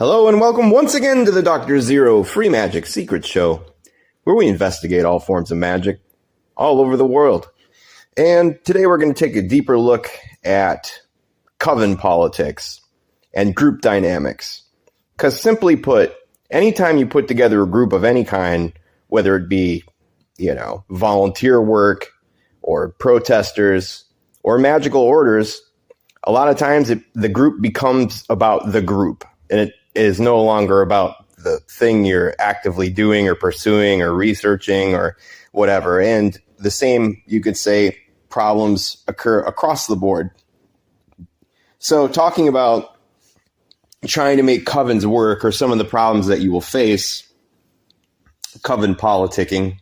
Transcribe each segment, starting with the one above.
Hello and welcome once again to the Dr. Zero Free Magic Secret Show, where we investigate all forms of magic all over the world. And today we're going to take a deeper look at coven politics and group dynamics. Because simply put, anytime you put together a group of any kind, whether it be, volunteer work or protesters or magical orders, a lot of times the group becomes about the group, and it is no longer about the thing you're actively doing or pursuing or researching or whatever. And the same, you could say, problems occur across the board. So talking about trying to make covens work or some of the problems that you will face, coven politicking,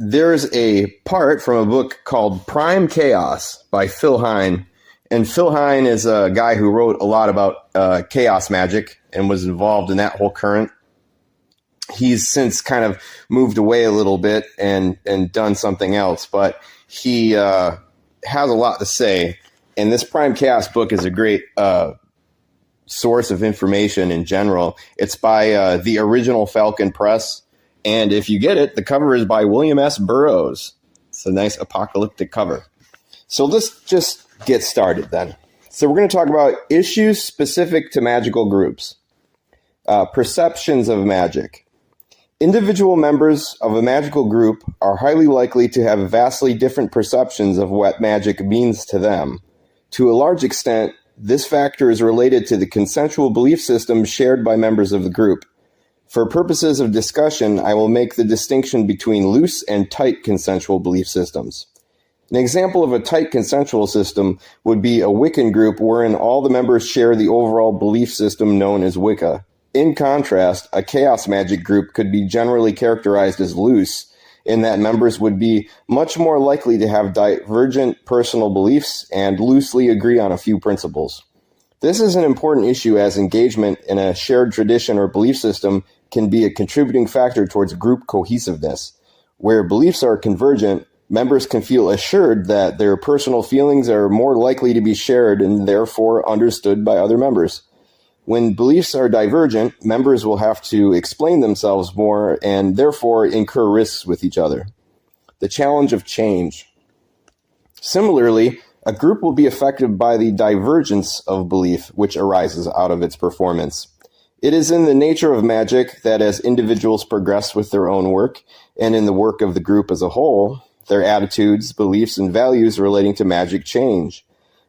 there's a part from a book called Prime Chaos by Phil Hine. And Phil Hine is a guy who wrote a lot about chaos magic and was involved in that whole current. He's since kind of moved away a little bit and done something else, but he has a lot to say. And this Prime Chaos book is a great source of information in general. It's by the Original Falcon Press. And if you get it, the cover is by William S. Burroughs. It's a nice apocalyptic cover. So let's just get started then. So we're going to talk about issues specific to magical groups. Perceptions of magic. Individual members of a magical group are highly likely to have vastly different perceptions of what magic means to them. To a large extent, this factor is related to the consensual belief system shared by members of the group. For purposes of discussion, I will make the distinction between loose and tight consensual belief systems. An example of a tight consensual system would be a Wiccan group wherein all the members share the overall belief system known as Wicca. In contrast, a chaos magic group could be generally characterized as loose, in that members would be much more likely to have divergent personal beliefs and loosely agree on a few principles. This is an important issue as engagement in a shared tradition or belief system can be a contributing factor towards group cohesiveness. Where beliefs are convergent, members can feel assured that their personal feelings are more likely to be shared and therefore understood by other members. When beliefs are divergent, members will have to explain themselves more and therefore incur risks with each other. The challenge of change. Similarly, a group will be affected by the divergence of belief which arises out of its performance. It is in the nature of magic that as individuals progress with their own work and in the work of the group as a whole, their attitudes, beliefs, and values relating to magic change.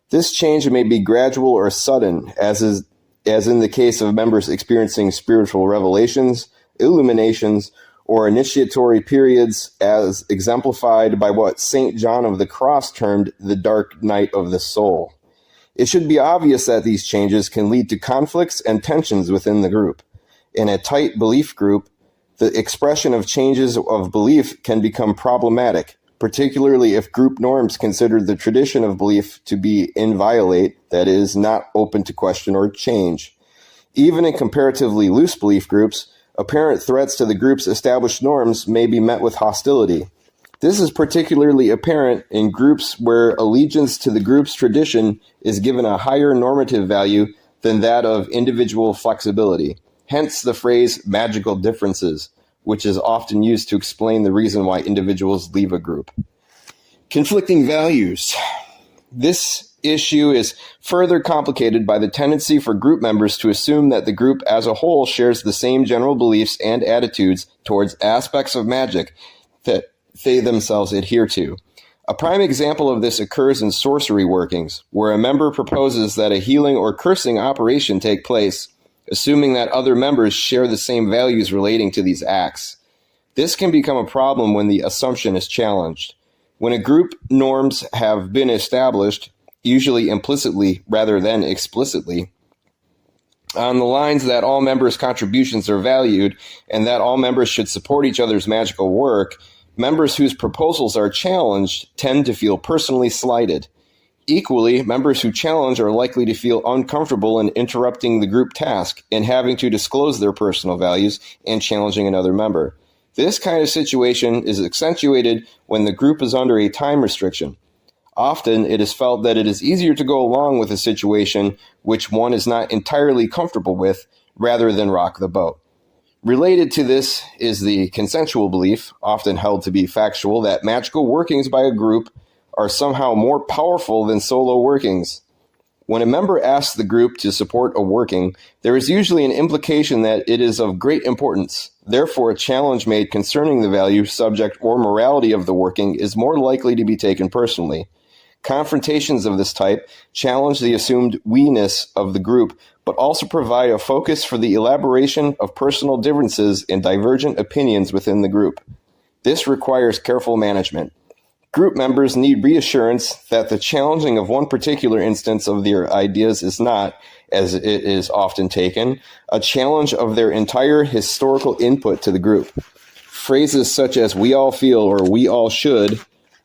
This change may be gradual or sudden, as in the case of members experiencing spiritual revelations, illuminations, or initiatory periods, as exemplified by what St. John of the Cross termed the dark night of the soul. It should be obvious that these changes can lead to conflicts and tensions within the group. In a tight belief group, the expression of changes of belief can become problematic, particularly if group norms consider the tradition of belief to be inviolate, that is, not open to question or change. Even in comparatively loose belief groups, apparent threats to the group's established norms may be met with hostility. This is particularly apparent in groups where allegiance to the group's tradition is given a higher normative value than that of individual flexibility. Hence the phrase magical differences, which is often used to explain the reason why individuals leave a group. Conflicting values. This issue is further complicated by the tendency for group members to assume that the group as a whole shares the same general beliefs and attitudes towards aspects of magic that they themselves adhere to. A prime example of this occurs in sorcery workings, where a member proposes that a healing or cursing operation take place, assuming that other members share the same values relating to these acts. This can become a problem when the assumption is challenged. When a group norms have been established, usually implicitly rather than explicitly, on the lines that all members' contributions are valued and that all members should support each other's magical work, members whose proposals are challenged tend to feel personally slighted. Equally, members who challenge are likely to feel uncomfortable in interrupting the group task and having to disclose their personal values and challenging another member. This kind of situation is accentuated when the group is under a time restriction. Often, it is felt that it is easier to go along with a situation which one is not entirely comfortable with, rather than rock the boat. Related to this is the consensual belief, often held to be factual, that magical workings by a group are somehow more powerful than solo workings. When a member asks the group to support a working, there is usually an implication that it is of great importance. Therefore, a challenge made concerning the value, subject, or morality of the working is more likely to be taken personally. Confrontations of this type challenge the assumed we-ness of the group, but also provide a focus for the elaboration of personal differences and divergent opinions within the group. This requires careful management. Group members need reassurance that the challenging of one particular instance of their ideas is not, as it is often taken, a challenge of their entire historical input to the group. Phrases such as "we all feel" or "we all should"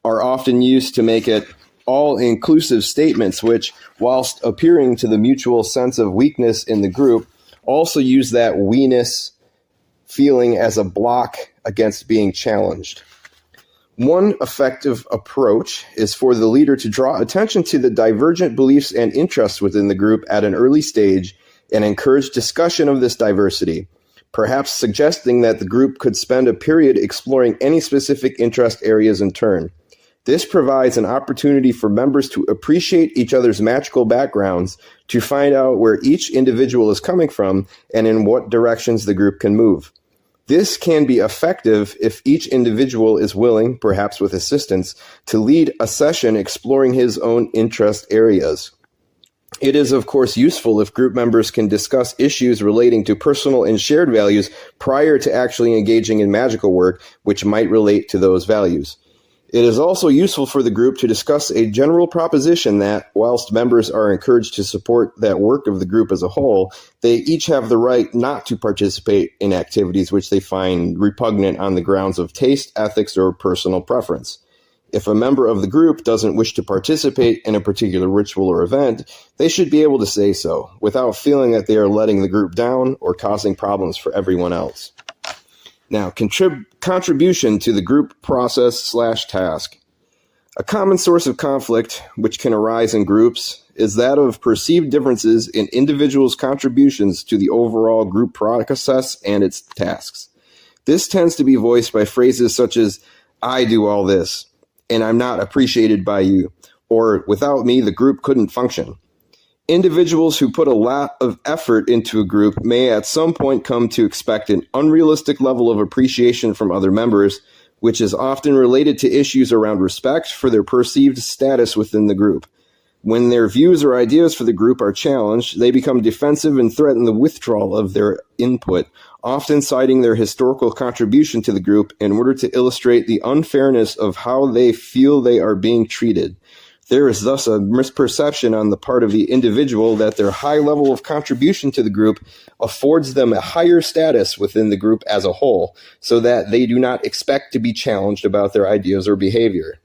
are often used to make it all-inclusive statements which, whilst appearing to the mutual sense of weakness in the group, also use that we-ness feeling as a block against being challenged. One effective approach is for the leader to draw attention to the divergent beliefs and interests within the group at an early stage and encourage discussion of this diversity, perhaps suggesting that the group could spend a period exploring any specific interest areas in turn. This provides an opportunity for members to appreciate each other's magical backgrounds, to find out where each individual is coming from and in what directions the group can move. This can be effective if each individual is willing, perhaps with assistance, to lead a session exploring his own interest areas. It is, of course, useful if group members can discuss issues relating to personal and shared values prior to actually engaging in magical work, which might relate to those values. It is also useful for the group to discuss a general proposition that, whilst members are encouraged to support that work of the group as a whole, they each have the right not to participate in activities which they find repugnant on the grounds of taste, ethics, or personal preference. If a member of the group doesn't wish to participate in a particular ritual or event, they should be able to say so, without feeling that they are letting the group down or causing problems for everyone else. Now, contribution to the group process/task. A common source of conflict which can arise in groups is that of perceived differences in individuals' contributions to the overall group process and its tasks. This tends to be voiced by phrases such as, "I do all this," and "I'm not appreciated by you," or "without me, the group couldn't function." Individuals who put a lot of effort into a group may at some point come to expect an unrealistic level of appreciation from other members, which is often related to issues around respect for their perceived status within the group. When their views or ideas for the group are challenged, they become defensive and threaten the withdrawal of their input, often citing their historical contribution to the group in order to illustrate the unfairness of how they feel they are being treated. There is thus a misperception on the part of the individual that their high level of contribution to the group affords them a higher status within the group as a whole, so that they do not expect to be challenged about their ideas or behavior.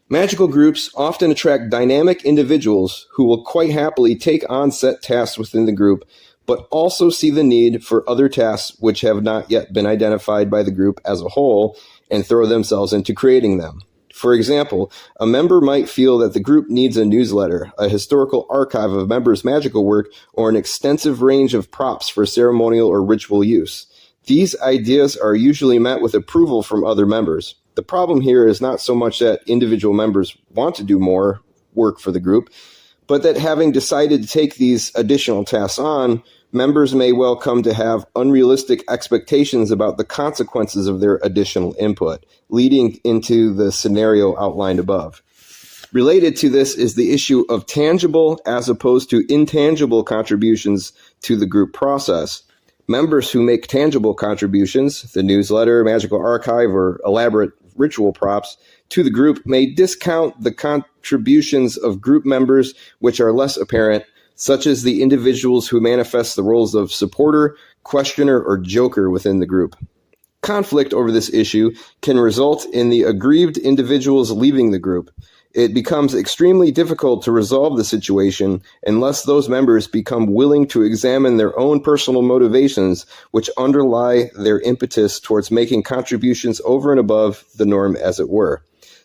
Magical groups often attract dynamic individuals who will quite happily take on set tasks within the group, but also see the need for other tasks which have not yet been identified by the group as a whole and throw themselves into creating them. For example, a member might feel that the group needs a newsletter, a historical archive of members' magical work, or an extensive range of props for ceremonial or ritual use. These ideas are usually met with approval from other members. The problem here is not so much that individual members want to do more work for the group, but that having decided to take these additional tasks on, members may well come to have unrealistic expectations about the consequences of their additional input, leading into the scenario outlined above. Related to this is the issue of tangible as opposed to intangible contributions to the group process. Members who make tangible contributions, the newsletter, magical archive, or elaborate ritual props, to the group may discount the contributions of group members which are less apparent, such as the individuals who manifest the roles of supporter, questioner, or joker within the group. Conflict over this issue can result in the aggrieved individuals leaving the group. It becomes extremely difficult to resolve the situation unless those members become willing to examine their own personal motivations, which underlie their impetus towards making contributions over and above the norm, as it were.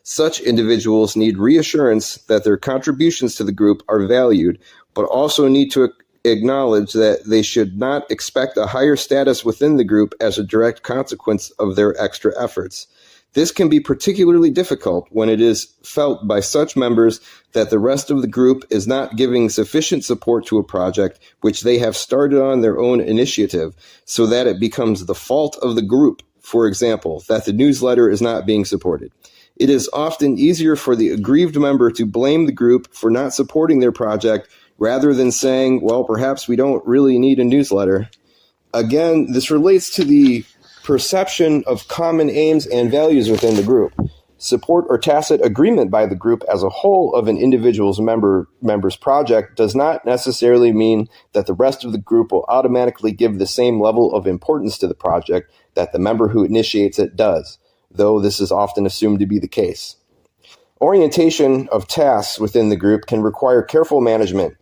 Such individuals need reassurance that their contributions to the group are valued, but also need to acknowledge that they should not expect a higher status within the group as a direct consequence of their extra efforts. This can be particularly difficult when it is felt by such members that the rest of the group is not giving sufficient support to a project which they have started on their own initiative, so that it becomes the fault of the group, for example, that the newsletter is not being supported. It is often easier for the aggrieved member to blame the group for not supporting their project rather than saying, well, perhaps we don't really need a newsletter. Again, this relates to the perception of common aims and values within the group. Support or tacit agreement by the group as a whole of an individual's member's project does not necessarily mean that the rest of the group will automatically give the same level of importance to the project that the member who initiates it does, though this is often assumed to be the case. Orientation of tasks within the group can require careful management.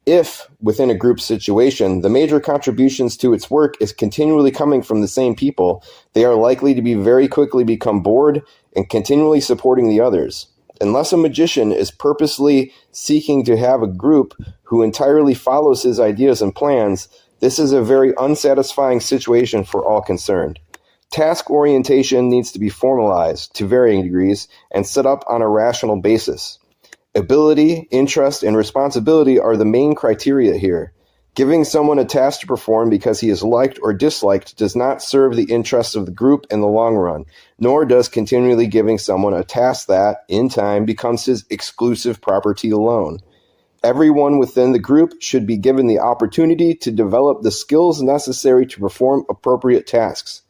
If, within a group situation, the major contributions to its work is continually coming from the same people, they are likely to be very quickly become bored and continually supporting the others. Unless a magician is purposely seeking to have a group who entirely follows his ideas and plans, this is a very unsatisfying situation for all concerned. Task orientation needs to be formalized to varying degrees and set up on a rational basis. Ability, interest, and responsibility are the main criteria here. Giving someone a task to perform because he is liked or disliked does not serve the interests of the group in the long run, nor does continually giving someone a task that, in time, becomes his exclusive property alone. Everyone within the group should be given the opportunity to develop the skills necessary to perform appropriate tasks.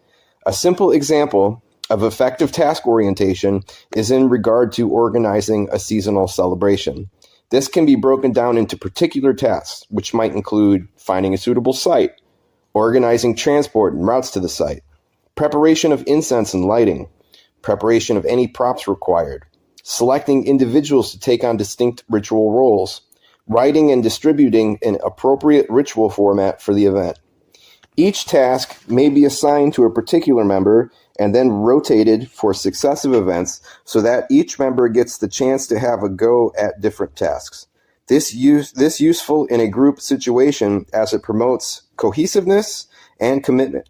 A simple example of effective task orientation is in regard to organizing a seasonal celebration. This can be broken down into particular tasks, which might include finding a suitable site, organizing transport and routes to the site, preparation of incense and lighting, preparation of any props required, selecting individuals to take on distinct ritual roles, writing and distributing an appropriate ritual format for the event. Each task may be assigned to a particular member and then rotated for successive events so that each member gets the chance to have a go at different tasks. This useful in a group situation as it promotes cohesiveness and commitment.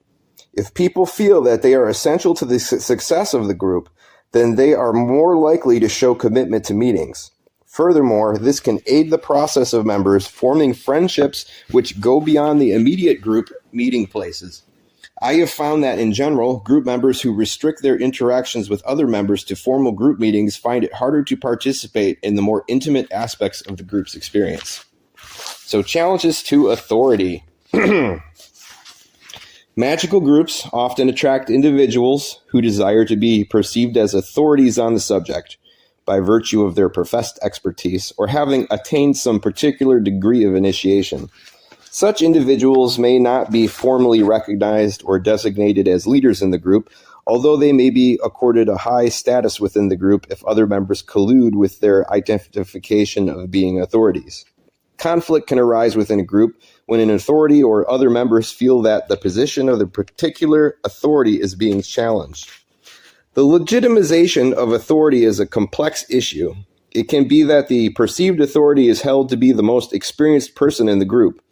If people feel that they are essential to the success of the group, then they are more likely to show commitment to meetings. Furthermore, this can aid the process of members forming friendships which go beyond the immediate group meeting places. I have found that in general, group members who restrict their interactions with other members to formal group meetings find it harder to participate in the more intimate aspects of the group's experience. So, challenges to authority. Magical groups often attract individuals who desire to be perceived as authorities on the subject by virtue of their professed expertise or having attained some particular degree of initiation. Such individuals may not be formally recognized or designated as leaders in the group, although they may be accorded a high status within the group if other members collude with their identification of being authorities. Conflict can arise within a group when an authority or other members feel that the position of the particular authority is being challenged. The legitimization of authority is a complex issue. It can be that the perceived authority is held to be the most experienced person in the group.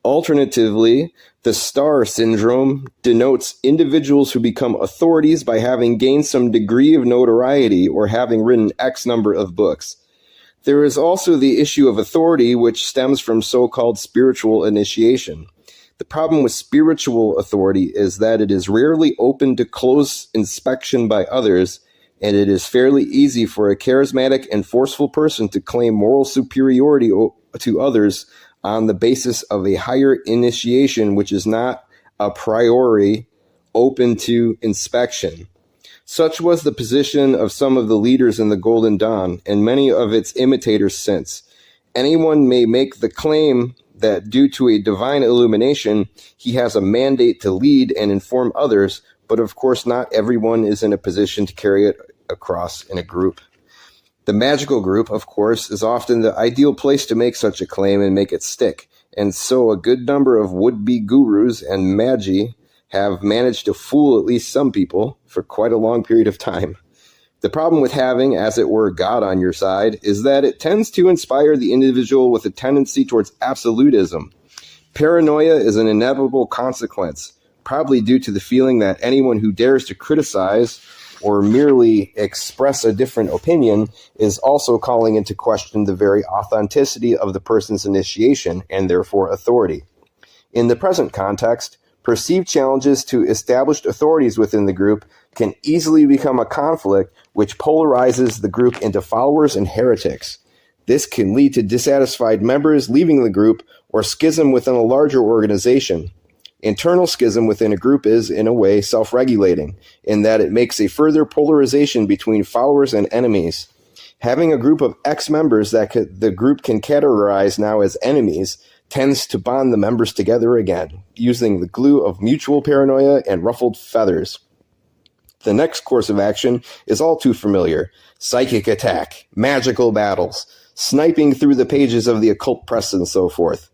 Alternatively, the star syndrome denotes individuals who become authorities by having gained some degree of notoriety or having written X number of books. There is also the issue of authority, which stems from so-called spiritual initiation. The problem with spiritual authority is that it is rarely open to close inspection by others, and it is fairly easy for a charismatic and forceful person to claim moral superiority to others on the basis of a higher initiation which is not a priori open to inspection. Such was the position of some of the leaders in the Golden Dawn and many of its imitators since. Anyone may make the claim that due to a divine illumination, he has a mandate to lead and inform others, but of course not everyone is in a position to carry it across in a group. The magical group, of course, is often the ideal place to make such a claim and make it stick, and so a good number of would-be gurus and magi have managed to fool at least some people for quite a long period of time. The problem with having, as it were, God on your side is that it tends to inspire the individual with a tendency towards absolutism. Paranoia is an inevitable consequence, probably due to the feeling that anyone who dares to criticize or merely express a different opinion is also calling into question the very authenticity of the person's initiation and therefore authority. In the present context, perceived challenges to established authorities within the group can easily become a conflict which polarizes the group into followers and heretics. This can lead to dissatisfied members leaving the group or schism within a larger organization. Internal schism within a group is, in a way, self-regulating, in that it makes a further polarization between followers and enemies. Having a group of ex-members that the group can categorize now as enemies tends to bond the members together again, using the glue of mutual paranoia and ruffled feathers. The next course of action is all too familiar: psychic attack, magical battles, sniping through the pages of the occult press, and so forth.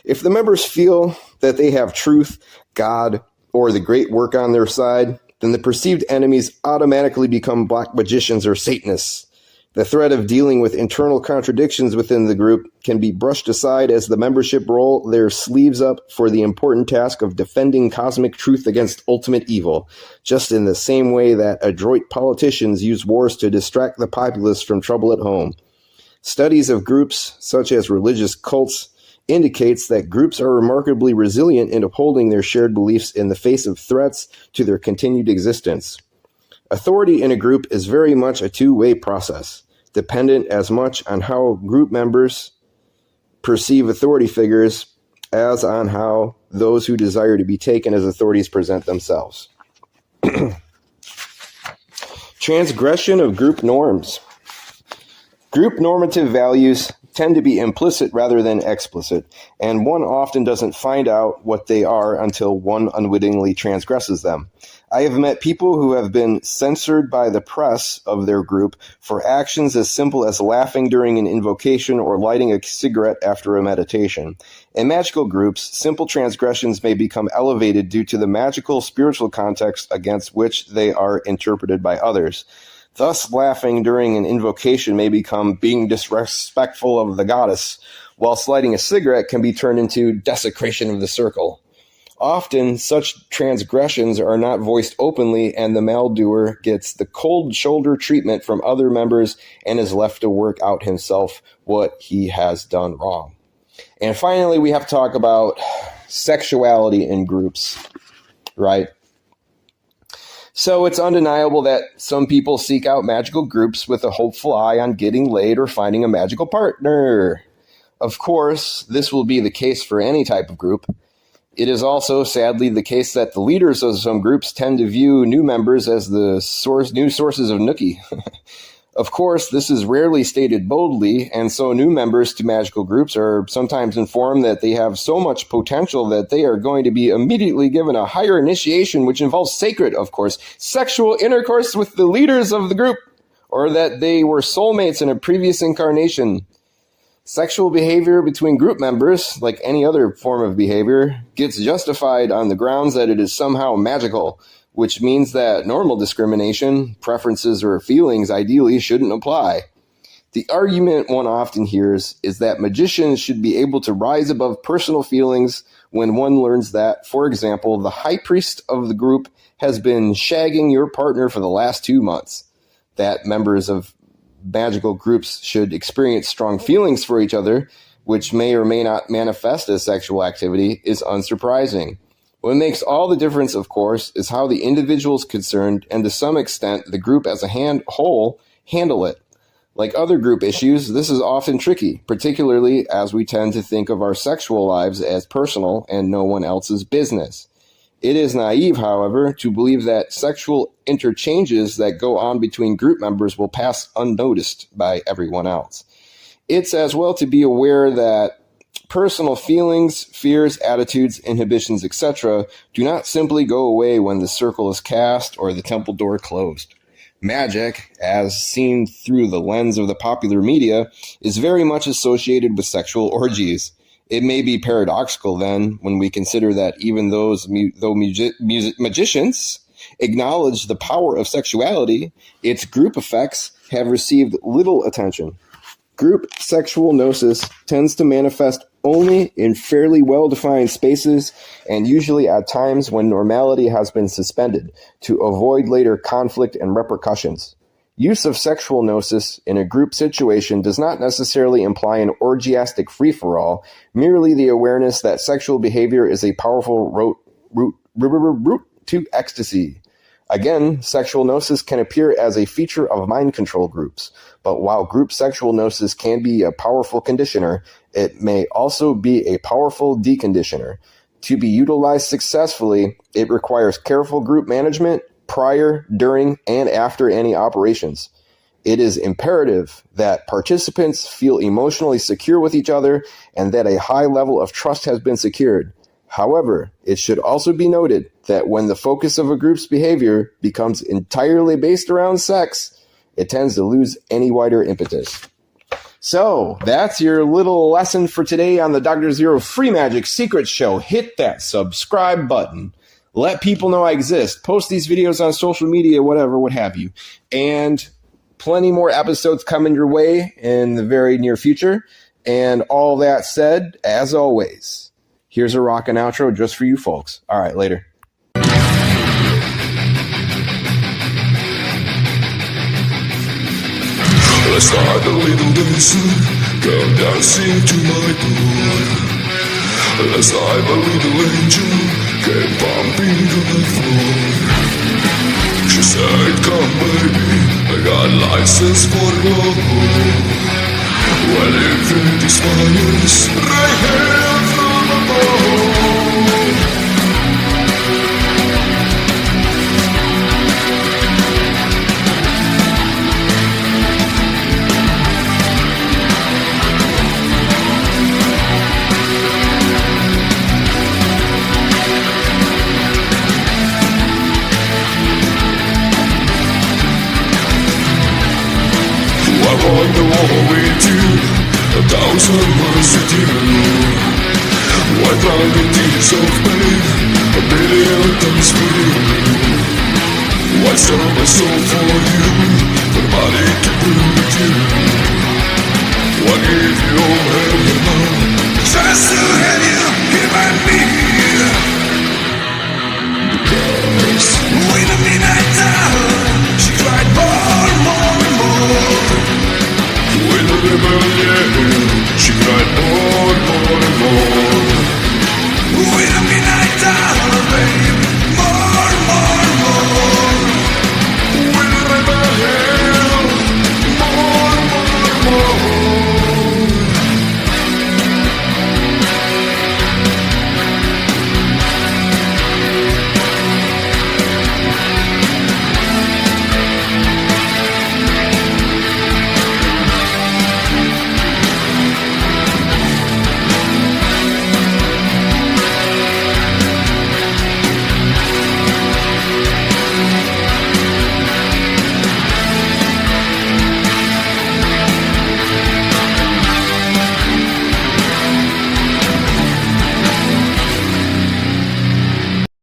If the members feel that they have truth, God, or the great work on their side, then the perceived enemies automatically become black magicians or Satanists. The threat of dealing with internal contradictions within the group can be brushed aside as the membership roll their sleeves up for the important task of defending cosmic truth against ultimate evil, just in the same way that adroit politicians use wars to distract the populace from trouble at home. Studies of groups, such as religious cults, indicates that groups are remarkably resilient in upholding their shared beliefs in the face of threats to their continued existence. Authority in a group is very much a two-way process, dependent as much on how group members perceive authority figures as on how those who desire to be taken as authorities present themselves. Transgression of group norms. Group normative values tend to be implicit rather than explicit, and one often doesn't find out what they are until one unwittingly transgresses them. I have met people who have been censored by the press of their group for actions as simple as laughing during an invocation or lighting a cigarette after a meditation. In magical groups, simple transgressions may become elevated due to the magical spiritual context against which they are interpreted by others. Thus, laughing during an invocation may become being disrespectful of the goddess, whilst lighting a cigarette can be turned into desecration of the circle. Often, such transgressions are not voiced openly, and the maldoer gets the cold shoulder treatment from other members and is left to work out himself what he has done wrong. And finally, we have to talk about sexuality in groups, right? So it's undeniable that some people seek out magical groups with a hopeful eye on getting laid or finding a magical partner. Of course, this will be the case for any type of group. It is also, sadly, the case that the leaders of some groups tend to view new members as the new sources of nookie. Of course, this is rarely stated boldly, and so new members to magical groups are sometimes informed that they have so much potential that they are going to be immediately given a higher initiation, which involves sacred, of course, sexual intercourse with the leaders of the group, or that they were soulmates in a previous incarnation. Sexual behavior between group members, like any other form of behavior, gets justified on the grounds that it is somehow magical, which means that normal discrimination, preferences, or feelings ideally shouldn't apply. The argument one often hears is that magicians should be able to rise above personal feelings when one learns that, for example, the high priest of the group has been shagging your partner for the last 2 months. That members of magical groups should experience strong feelings for each other, which may or may not manifest as sexual activity, is unsurprising. What makes all the difference, of course, is how the individuals concerned, and to some extent the group as a whole, handle it. Like other group issues, this is often tricky, particularly as we tend to think of our sexual lives as personal and no one else's business. It is naive, however, to believe that sexual interchanges that go on between group members will pass unnoticed by everyone else. It's as well to be aware that personal feelings, fears, attitudes, inhibitions, etc. do not simply go away when the circle is cast or the temple door closed. Magic, as seen through the lens of the popular media, is very much associated with sexual orgies. It may be paradoxical, then, when we consider that even though magicians acknowledge the power of sexuality, its group effects have received little attention. Group sexual gnosis tends to manifest only in fairly well-defined spaces and usually at times when normality has been suspended to avoid later conflict and repercussions. Use of sexual gnosis in a group situation does not necessarily imply an orgiastic free-for-all, merely the awareness that sexual behavior is a powerful route to ecstasy. Again, sexual gnosis can appear as a feature of mind control groups, but while group sexual gnosis can be a powerful conditioner, it may also be a powerful deconditioner. To be utilized successfully, it requires careful group management prior, during, and after any operations. It is imperative that participants feel emotionally secure with each other and that a high level of trust has been secured. However, it should also be noted that when the focus of a group's behavior becomes entirely based around sex, it tends to lose any wider impetus. So, that's your little lesson for today on the Dr. Zero Free Magic Secret Show. Hit that subscribe button. Let people know I exist. Post these videos on social media, whatever, what have you. And plenty more episodes coming your way in the very near future. And all that said, as always, here's a rockin' outro just for you folks. All right, later. Let's start a little dancing, come dancing to my door. Let's dive a little angel, came pumping to the floor. She said, come baby, I got license for love. Well, infinity smiles, right here from above. I wonder what we do 1,000 miles with you. Why drown in tears of pain 1,000,000 times for you? Why sell my soul for you when body can do with you? Why give you all heaven now just to have you here by me? Because when the midnight hour she cried more and more. With a rebellion